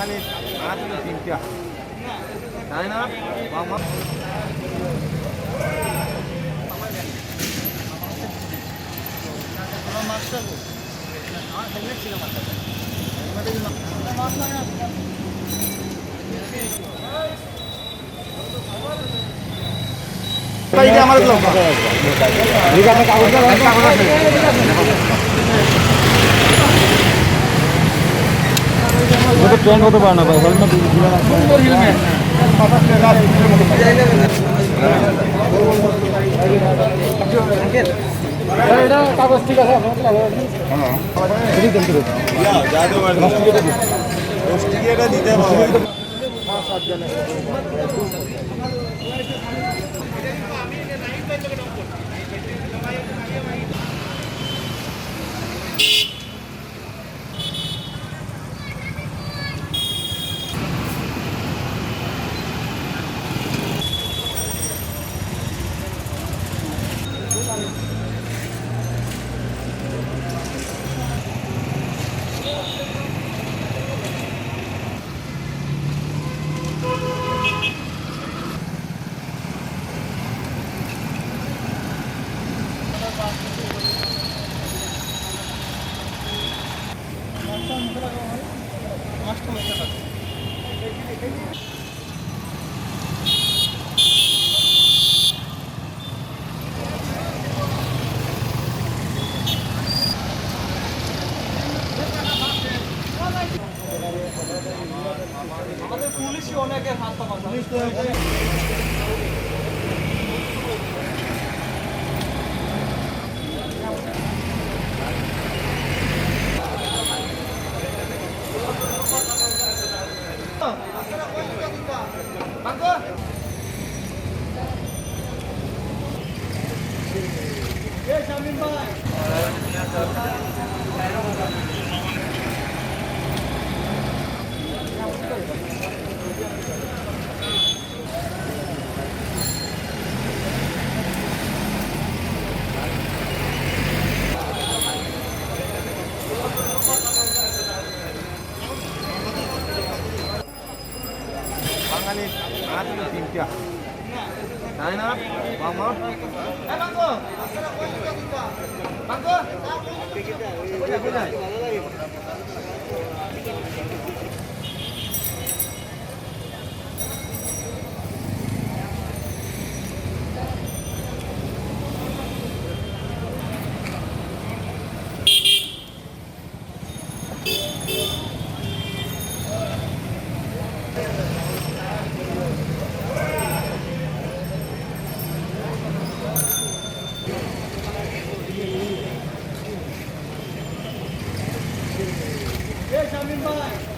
বাঙালির মাছ হলো তিনটা, তাই না? আমার ট্রেন হতে পারে না ভাই, হেলমেট কাগজ ঠিক আছে। দিতে হবে। আমাদের পুলিশই অনেকের হাত পা পুলিশ শামিম ভাই বাঙালির মাছ হলো তিনটা, তাই না? শামিম ভাই